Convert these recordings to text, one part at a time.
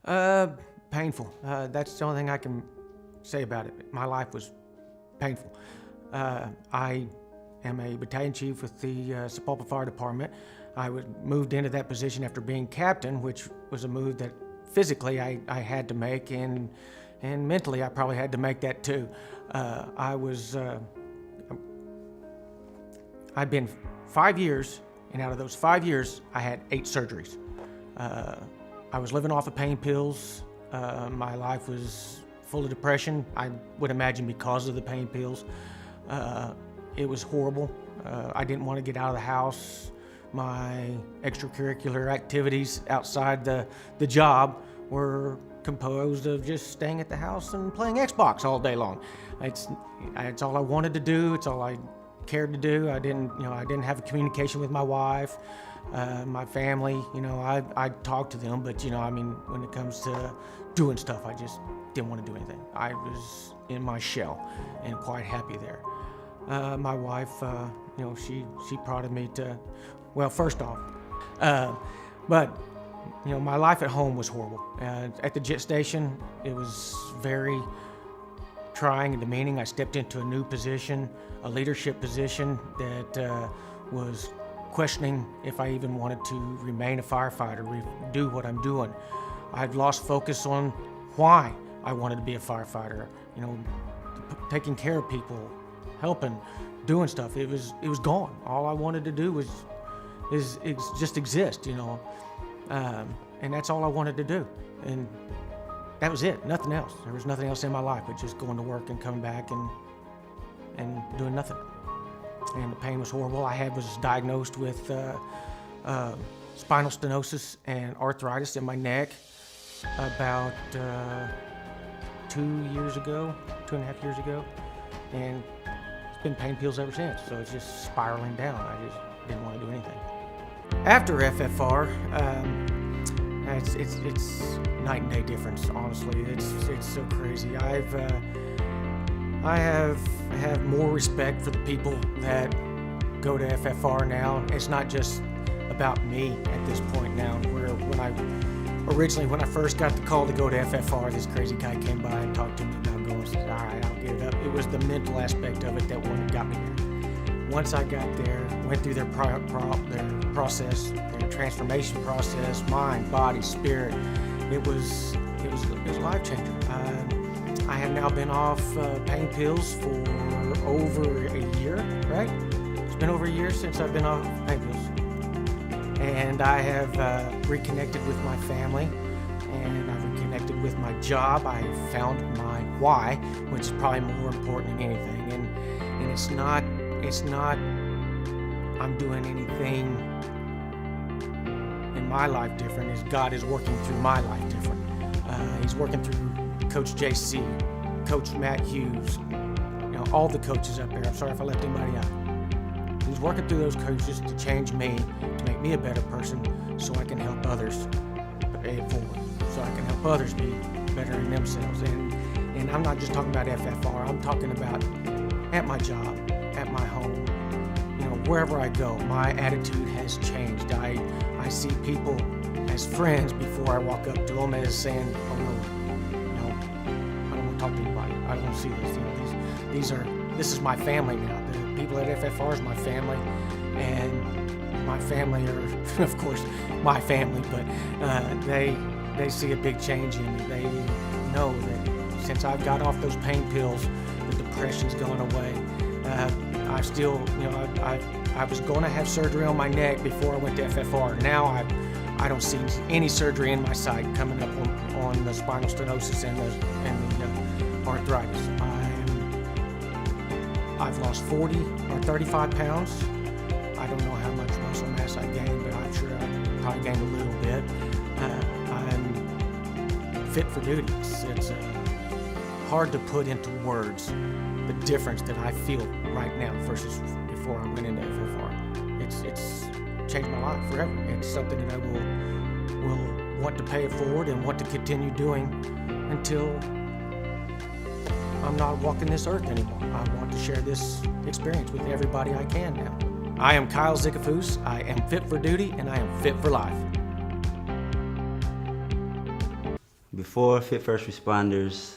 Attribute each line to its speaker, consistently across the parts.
Speaker 1: Uh, Painful. That's the only thing I can say about it. My life was painful. I am a battalion chief with the Sapulpa Fire Department. I was moved into that position after being captain, which was a move that physically I had to make, and mentally I probably had to make that too. I'd been 5 years, and out of those 5 years, I had 8 surgeries. I was living off of pain pills. My life was full of depression, I would imagine because of the pain pills. It was horrible. I didn't want to get out of the house. My extracurricular activities outside the job were composed of just staying at the house and playing Xbox all day long. It's all I wanted to do. It's all I cared to do. I didn't have a communication with my wife, my family. I talked to them, but when it comes to doing stuff, I just didn't want to do anything. I was in my shell and quite happy there. My wife, she prodded me to, well, first off, but my life at home was horrible. At the jet station, it was very trying and demeaning. I stepped into a new position, a leadership position that was questioning if I even wanted to remain a firefighter, do what I'm doing. I'd lost focus on why I wanted to be a firefighter. Taking care of people, helping, doing stuff. It was gone. All I wanted to do was just exist, and that's all I wanted to do. And that was it, nothing else. There was nothing else in my life but just going to work and coming back and doing nothing. And the pain was horrible. I was diagnosed with spinal stenosis and arthritis in my neck about 2.5 years ago, and it's been pain pills ever since. So it's just spiraling down. I just didn't want to do anything. After FFR, it's night and day difference. Honestly, it's so crazy. I have more respect for the people that go to FFR now. It's not just about me at this point now. When I first got the call to go to FFR, this crazy guy came by and talked to me about going. Said, "All right, I'll give it up." It was the mental aspect of it that got me there. Once I got there, went through their process, their transformation process, mind, body, spirit. It was a life changer. I have now been off pain pills for over a year, right? It's been over a year since I've been off pain pills. And I have reconnected with my family, and I've reconnected with my job. I found my why, which is probably more important than anything. And it's not I'm doing anything in my life different. Is God is working through my life different. He's working through Coach JC, Coach Matt Hughes, all the coaches up there. I'm sorry if I left anybody out. He's working through those coaches to change me, to make me a better person, so I can help others pay it forward, so I can help others be better in themselves. And I'm not just talking about FFR. I'm talking about at my job, at my home, wherever I go. My attitude has changed. I see people as friends before I walk up to them as saying, "Oh no, I don't want to talk to anybody. I don't want to see this. This is my family now. The people at FFR is my family, and my family are, of course, my family. But they see a big change in me. They know that since I've got off those pain pills, the depression's gone away. I was going to have surgery on my neck before I went to FFR. Now I don't see any surgery in my sight coming up on the spinal stenosis and the arthritis. I've lost 40 or 35 pounds. I don't know how much muscle mass I gained, but I'm sure I probably gained a little bit. I'm fit for duty. It's hard to put into words the difference that I feel right now versus before I went into FFR. It's changed my life forever. It's something that I will want to pay it forward and want to continue doing until I'm not walking this earth anymore. I want to share this experience with everybody I can now. I am Kyle Zickafoos. I am fit for duty, and I am fit for life.
Speaker 2: Before Fit First Responders,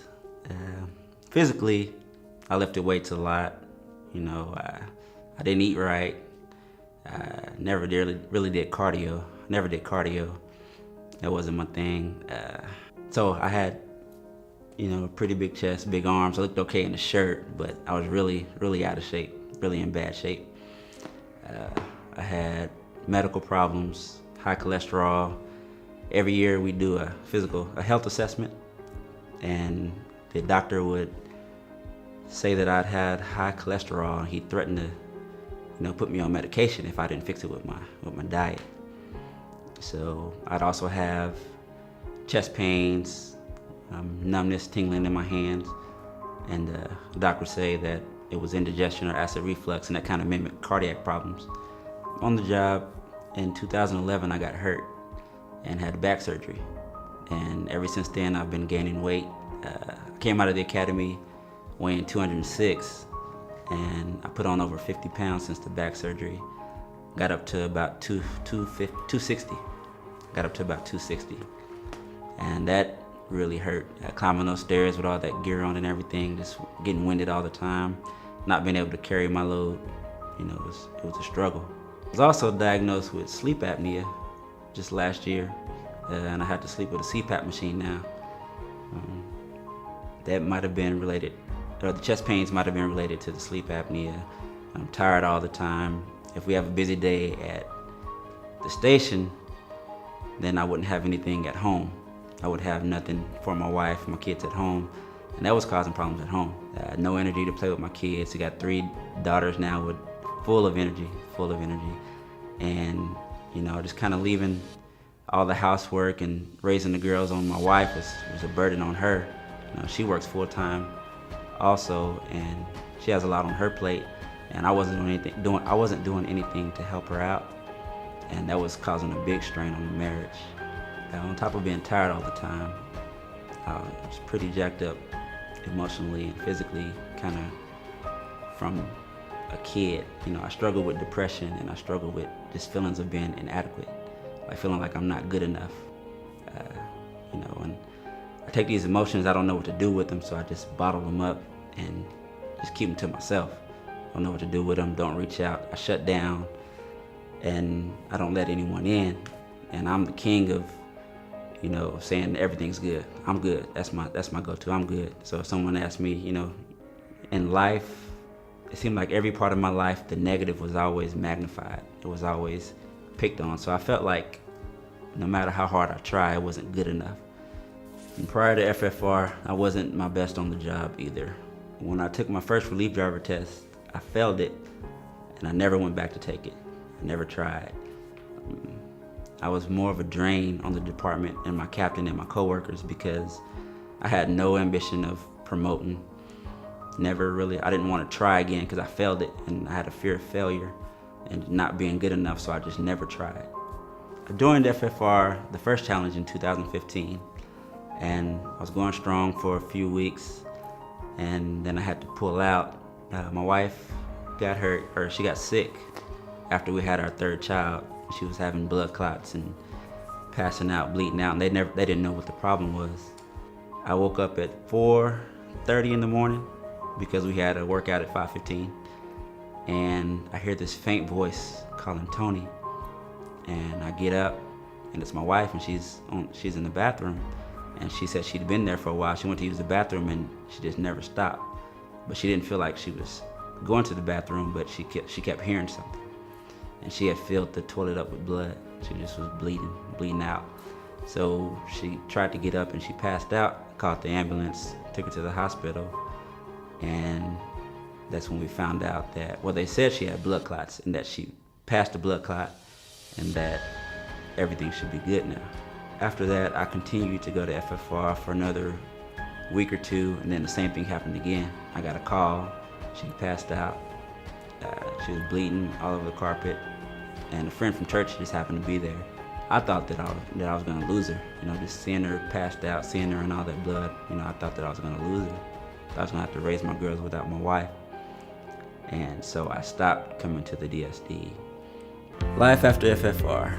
Speaker 2: physically, I lifted weights a lot. I didn't eat right. I never really did cardio. Never did cardio. That wasn't my thing. So I had, a pretty big chest, big arms. I looked okay in the shirt, but I was really, really out of shape, really in bad shape. I had medical problems, high cholesterol. Every year we do a health assessment, and the doctor would say that I'd had high cholesterol, and he threatened to, put me on medication if I didn't fix it with my diet. So I'd also have chest pains, numbness, tingling in my hands, and the doctor would say that it was indigestion or acid reflux, and that kind of mimicked cardiac problems. On the job in 2011, I got hurt and had back surgery, and ever since then I've been gaining weight. I came out of the academy weighing 206, and I put on over 50 pounds since the back surgery. Got up to about 260. Got up to about 260, and that really hurt. Climbing those stairs with all that gear on and everything, just getting winded all the time, not being able to carry my load. It was a struggle. I was also diagnosed with sleep apnea just last year, and I had to sleep with a CPAP machine now. That might have been related, or the chest pains might have been related to the sleep apnea. I'm tired all the time. If we have a busy day at the station, then I wouldn't have anything at home. I would have nothing for my wife, my kids at home, and that was causing problems at home. No energy to play with my kids. I got 3 daughters now with full of energy, and just kind of leaving all the housework and raising the girls on my wife was a burden on her. She works full time also, and she has a lot on her plate, and I wasn't doing anything to help her out, and that was causing a big strain on the marriage. On top of being tired all the time, I was pretty jacked up emotionally and physically, kind of from a kid. I struggled with depression, and I struggled with just feelings of being inadequate, like feeling like I'm not good enough. And I take these emotions, I don't know what to do with them, so I just bottle them up and just keep them to myself. I don't know what to do with them, don't reach out. I shut down, and I don't let anyone in. And I'm the king of, saying everything's good. I'm good. That's my go-to. I'm good. So if someone asks me, in life, it seemed like every part of my life, the negative was always magnified. It was always picked on. So I felt like no matter how hard I tried, it wasn't good enough. And prior to FFR, I wasn't my best on the job either. When I took my first relief driver test, I failed it, and I never went back to take it. I never tried. I was more of a drain on the department and my captain and my coworkers because I had no ambition of promoting. I didn't want to try again because I failed it, and I had a fear of failure and not being good enough, so I just never tried. I joined FFR, the first challenge, in 2015, and I was going strong for a few weeks, and then I had to pull out. My wife got hurt, or she got sick after we had our 3rd child. She was having blood clots and passing out, bleeding out, and they didn't know what the problem was. I woke up at 4:30 in the morning because we had a workout at 5:15, and I hear this faint voice calling Tony, and I get up, and it's my wife, and she's in the bathroom, and she said she'd been there for a while. She went to use the bathroom, and she just never stopped, but she didn't feel like she was going to the bathroom, but she kept hearing something. And she had filled the toilet up with blood. She just was bleeding out. So she tried to get up, and she passed out. Called the ambulance, took her to the hospital, and that's when we found out that, they said she had blood clots and that she passed the blood clot and that everything should be good now. After that, I continued to go to FFR for another week or 2, and then the same thing happened again. I got a call. She passed out. She was bleeding all over the carpet, and a friend from church just happened to be there. I thought that I was going to lose her, just seeing her passed out, seeing her in all that blood. I thought that I was going to lose her. I was going to have to raise my girls without my wife. And so I stopped coming to the DSD. Life after FFR.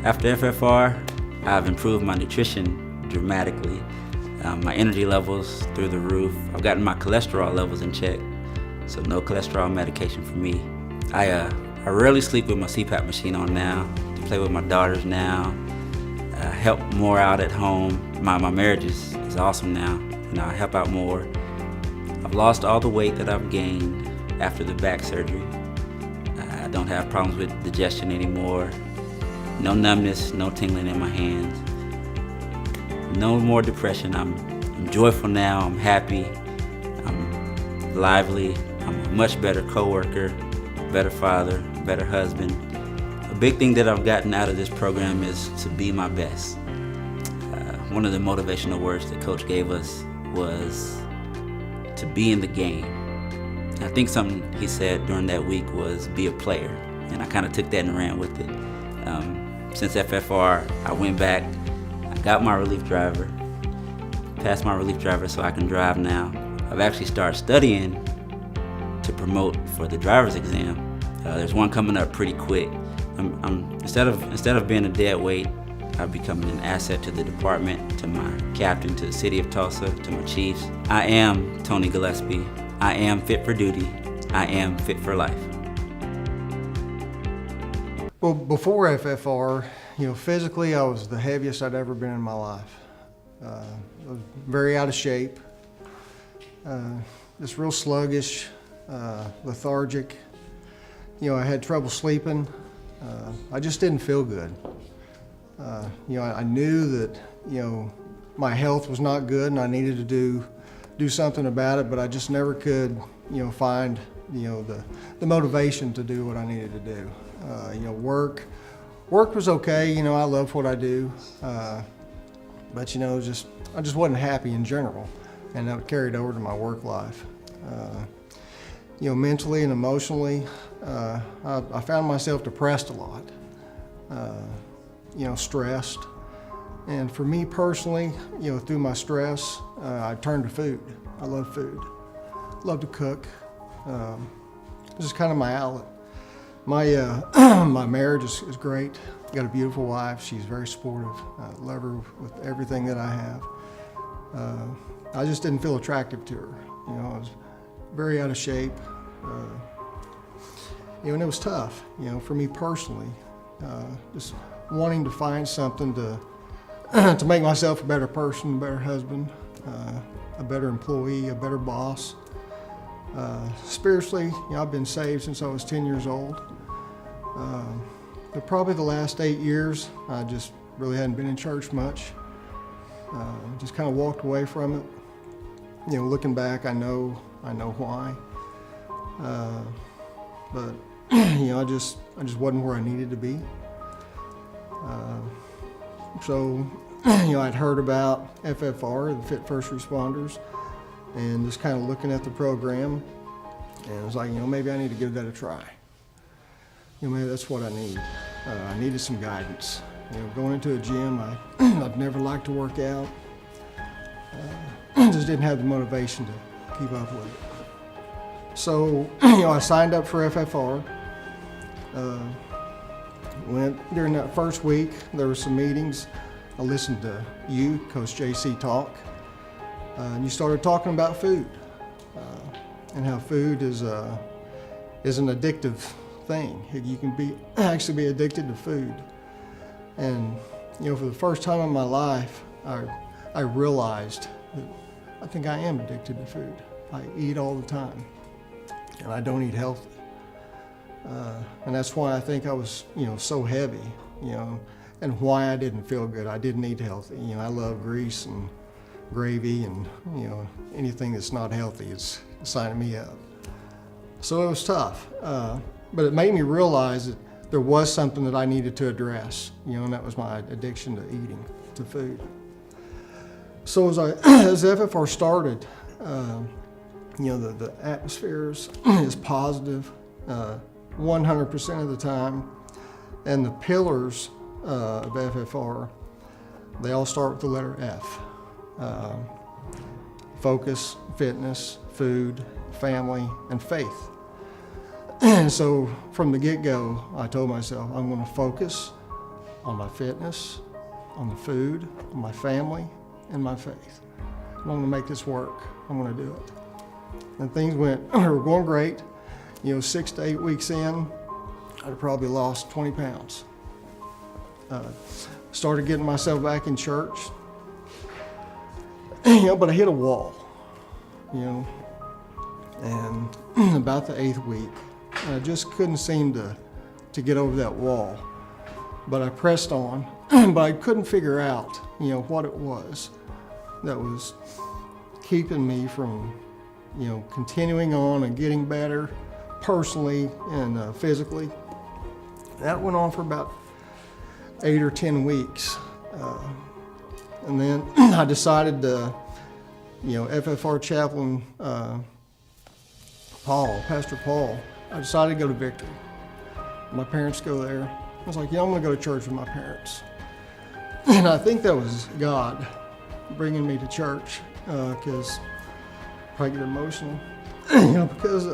Speaker 2: After FFR, I've improved my nutrition dramatically. My energy levels through the roof. I've gotten my cholesterol levels in check, so no cholesterol medication for me. I rarely sleep with my CPAP machine on now, to play with my daughters now, help more out at home. My marriage is awesome now, I help out more. I've lost all the weight that I've gained after the back surgery. I don't have problems with digestion anymore. No numbness, no tingling in my hands. No more depression. I'm joyful now, I'm happy, I'm lively, I'm a much better coworker, better father, better husband. A big thing that I've gotten out of this program is to be my best. One of the motivational words that Coach gave us was to be in the game. I think something he said during that week was be a player, and I kind of took that and ran with it. Since FFR, I went back, I got my relief driver, passed my relief driver so I can drive now. I've actually started studying to promote for the driver's exam. There's one coming up pretty quick. Instead of being a dead weight, I'm becoming an asset to the department, to my captain, to the city of Tulsa, to my chiefs. I am Tony Gillespie. I am fit for duty. I am fit for life.
Speaker 3: Well, before FFR, physically I was the heaviest I'd ever been in my life. I was very out of shape, just real sluggish, lethargic. I had trouble sleeping. I just didn't feel good. I knew that, my health was not good and I needed to do something about it, but I just never could, find, the motivation to do what I needed to do. Work was okay. I love what I do, but I just wasn't happy in general, and that carried over to my work life. Mentally and emotionally, I found myself depressed a lot. Stressed. And for me personally, through my stress, I turned to food. I love food. Love to cook. This is kind of my outlet. My marriage is great. Got a beautiful wife. She's very supportive. I love her with everything that I have. I just didn't feel attractive to her. I was very out of shape. And it was tough, for me personally. Just wanting to find something to make myself a better person, a better husband, a better employee, a better boss. Spiritually, I've been saved since I was 10 years old. But probably the last 8 years, I just really hadn't been in church much. Just kind of walked away from it. Looking back, I know why. But I just wasn't where I needed to be. So I'd heard about FFR, the Fit First Responders, and just kind of looking at the program, and I was like, maybe I need to give that a try. Maybe that's what I need. I needed some guidance. Going into a gym, I've never liked to work out. Just didn't have the motivation to keep up with it. So, I signed up for FFR. During that first week, there were some meetings. I listened to you, Coach JC, talk. And you started talking about food and how food is an addictive thing. You can actually be addicted to food. And for the first time in my life, I realized that I think I am addicted to food. I eat all the time, and I don't eat healthy. And that's why I think I was, so heavy, and why I didn't feel good. I didn't eat healthy. I love grease and gravy and, anything that's not healthy is signing me up. So it was tough, but it made me realize that there was something that I needed to address, and that was my addiction to eating, to food. So as FFR started, the atmosphere is positive 100% of the time, and the pillars of FFR, they all start with the letter F. Focus, fitness, food, family, and faith. And so from the get-go, I told myself I'm going to focus on my fitness, on the food, on my family, in my faith. I'm going to make this work. I'm going to do it. And things were going great. 6 to 8 weeks in, I'd probably lost 20 pounds. Started getting myself back in church, but I hit a wall, and about the 8th week, I just couldn't seem to get over that wall. But I pressed on, but I couldn't figure out, what it was that was keeping me from, continuing on and getting better personally and physically. That went on for about 8 or 10 weeks. And then I decided to, FFR chaplain Pastor Paul, I decided to go to Victory. My parents go there. I was like, I'm going to go to church with my parents. And I think that was God bringing me to church, because I probably get emotional, because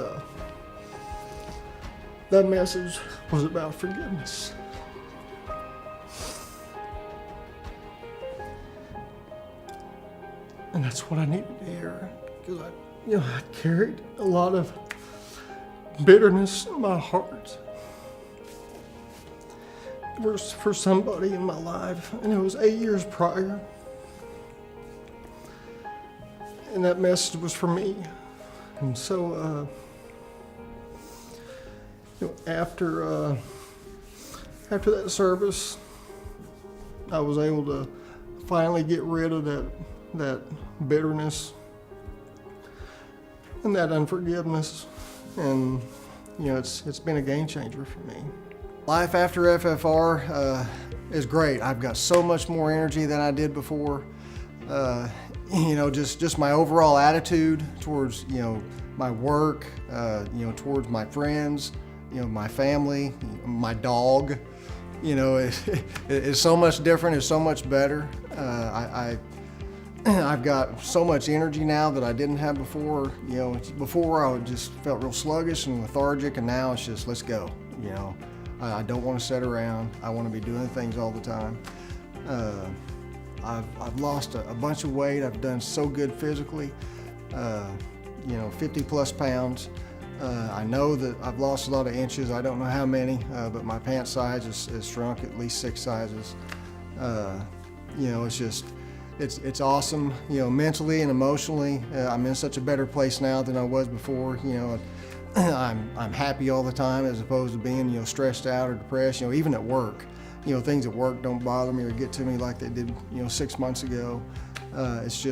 Speaker 3: that message was about forgiveness. And that's what I needed to hear, because I carried a lot of bitterness in my heart for somebody in my life, and it was 8 years prior. And that message was for me. And so, after that service, I was able to finally get rid of that bitterness and that unforgiveness, and it's been a game changer for me. Life after FFR is great. I've got so much more energy than I did before. Just my overall attitude towards my work, towards my friends, my family, my dog. It's so much different. It's so much better. I've got so much energy now that I didn't have before. Before I just felt real sluggish and lethargic, and now it's just, let's go. I don't want to sit around. I want to be doing things all the time. I've lost a bunch of weight. I've done so good physically, 50 plus pounds. I know that I've lost a lot of inches. I don't know how many, but my pant size is shrunk at least 6 sizes. It's awesome, mentally and emotionally. I'm in such a better place now than I was before. I'm happy all the time, as opposed to being, stressed out or depressed. Even at work, things at work don't bother me or get to me like they did, 6 months ago. It's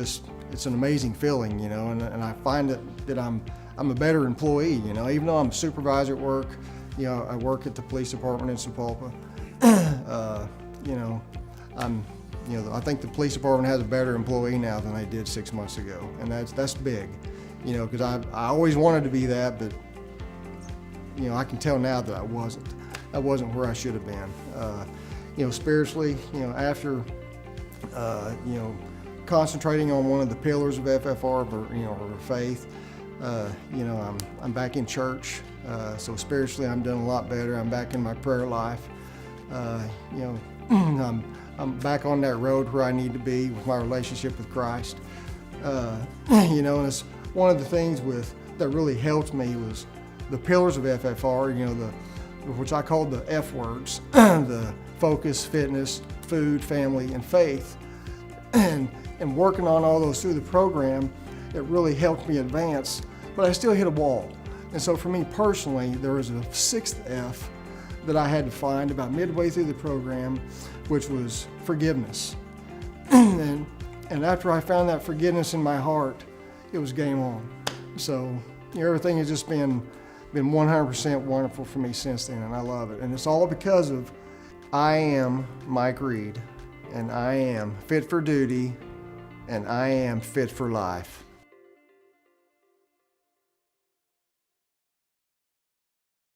Speaker 3: an amazing feeling, and I find that I'm a better employee, even though I'm a supervisor at work. I work at the police department in Sapulpa. I think the police department has a better employee now than they did 6 months ago, and that's big, because I always wanted to be that, but I can tell now that I wasn't where I should have been. Spiritually, after concentrating on one of the pillars of FFR, or faith, I'm back in church. So spiritually, I'm doing a lot better. I'm back in my prayer life. I'm back on that road where I need to be with my relationship with Christ. And it's one of the things that really helped me was the pillars of FFR, which I called the F words, the focus, fitness, food, family, and faith. And working on all those through the program, it really helped me advance, but I still hit a wall. And so for me personally, there was a 6th F that I had to find about midway through the program, which was forgiveness. And after I found that forgiveness in my heart, it was game on. So everything has just been 100% wonderful for me since then, and I love it. And it's all because of I am Mike Reed, and I am fit for duty, and I am fit for life.